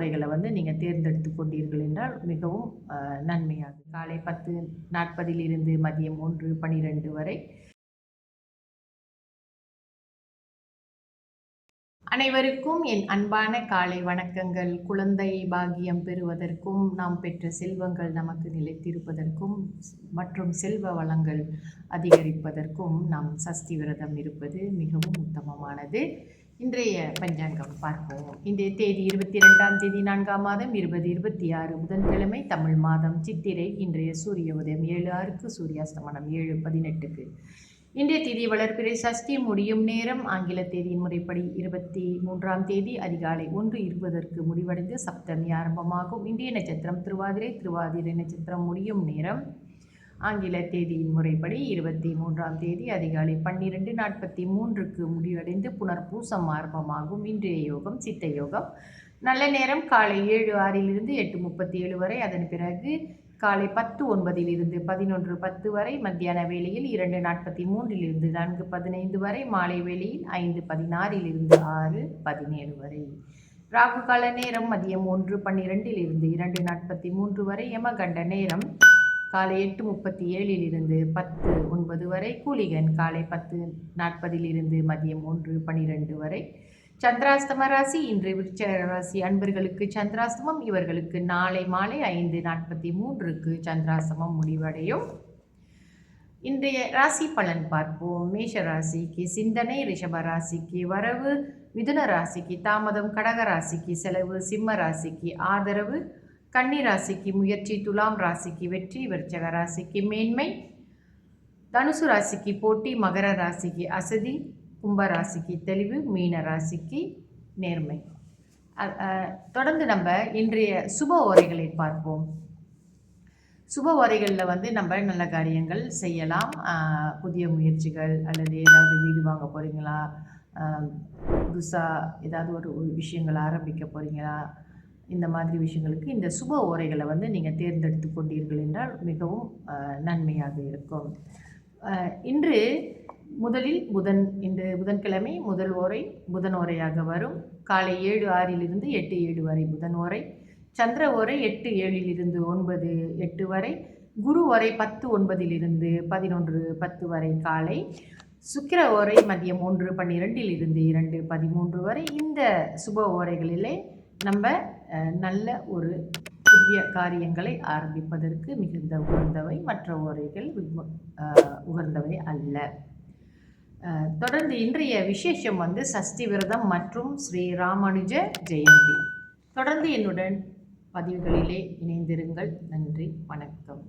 ஓரைகளை வந்து நீங்கள் தேர்ந்தெடுத்து கொண்டீர்கள் என்றால் மிகவும் நன்மையாகும். காலை 10:40 மதியம் 1:12 வரை. அனைவருக்கும் என் அன்பான காலை வணக்கங்கள். குழந்தை பாக்கியம் பெறுவதற்கும், நாம் பெற்ற செல்வங்கள் நமக்கு நிலைத்திருப்பதற்கும் மற்றும் செல்வ வளங்கள் அதிகரிப்பதற்கும் நாம் சஷ்டி விரதம் இருப்பது மிகவும் உத்தமமானது. இன்றைய பஞ்சாங்கம் பார்ப்போம். இன்றைய தேதி 22ஆம் தேதி 4ஆம் மாதம் 2026 புதன்கிழமை, தமிழ் மாதம் சித்திரை. இன்றைய சூரிய உதயம் 7:06, சூரியாஸ்தமனம் 7:18. இன்றைய தேதி வளர்பிறை, சஷ்டி முடியும் நேரம் ஆங்கில தேதியின் முறைப்படி 23ஆம் தேதி அதிகாலை 1:20 முடிவடைந்து சப்தமி ஆரம்பமாகும். இன்றைய நட்சத்திரம் திருவாதிரை. திருவாதிரை நட்சத்திரம் முடியும் நேரம் ஆங்கில தேதியின் முறைப்படி 23ஆம் தேதி அதிகாலை 12:43 முடிவடைந்து புனர்பூசம் ஆரம்பமாகும். இன்றைய யோகம் சித்த யோகம். நல்ல நேரம் காலை 7:06 8:37 வரை. அதன் பிறகு காலை 10:09 11:10 வரை. மத்தியான வேளையில் 2:43 4:15 வரை. மாலை வேளையில் 5:16 6:17 வரை. ராகு கால நேரம் மதியம் 1:12 2:43 வரை. யமகண்ட நேரம் காலை 8:37 10:09 வரை. கூலிகன் காலை 10:40 மதியம் 1:12 வரை. சந்திராஸ்தம ராசி. இன்று விருச்சிக ராசி அன்பர்களுக்கு சந்திராஸ்தமம். இவர்களுக்கு நாளை மாலை 5:43 சந்திராஸ்தமம் முடிவடையும். இன்றைய ராசி பலன் பார்ப்போம். மேஷ ராசிக்கு சிந்தனை, ரிஷப ராசிக்கு வரவு, மிதுன ராசிக்கு தாமதம், கடக ராசிக்கு செலவு, சிம்ம ராசிக்கு ஆதரவு, கன்னி ராசிக்கு முயற்சி, துலாம் ராசிக்கு வெற்றி, விருச்சிக ராசிக்கு மேன்மை, தனுசு ராசிக்கு போட்டி, மகர ராசிக்கு அசதி, கும்ப ராசிக்கு தெளிவு, மீன ராசிக்கு நேர்மை. தொடர்ந்து நம்ம இன்றைய சுப ஓரைகளை பார்ப்போம். சுப ஓரைகளில் வந்து நம்ம நல்ல காரியங்கள் செய்யலாம். புதிய முயற்சிகள் அல்லது ஏதாவது வீடு வாங்க போகிறீங்களா, புதுசாக ஏதாவது ஒரு விஷயங்கள் ஆரம்பிக்க போகிறீங்களா, இந்த மாதிரி விஷயங்களுக்கு இந்த சுப ஓரைகளை வந்து நீங்கள் தேர்ந்தெடுத்து கொண்டீர்கள் என்றால் மிகவும் நன்மையாக இருக்கும். இன்று முதலில் இன்று புதன்கிழமை முதல் ஓரை புதன் ஓரையாக வரும். காலை 7:06 8:07 வரை புதன் ஓரை. சந்திர ஓரை 8:07 9:08 வரை. குரு ஓரை 10:09 11:10 வரை காலை. சுக்கிர ஓரை மதியம் 1:12 2:13 வரை. இந்த சுப ஓரைகளிலே நம்ம நல்ல ஒரு புதிய காரியங்களை ஆரம்பிப்பதற்கு மிகுந்த உகந்தவை. மற்ற ஓரைகள் உகந்தவை அல்ல. தொடர்ந்து இன்றைய விசேஷம் வந்து சஷ்டி விரதம் மற்றும் ஸ்ரீ ராமானுஜ ஜெயந்தி. தொடர்ந்து என்னுடன் பதிவுகளிலே இணைந்திருங்கள். நன்றி, வணக்கம்.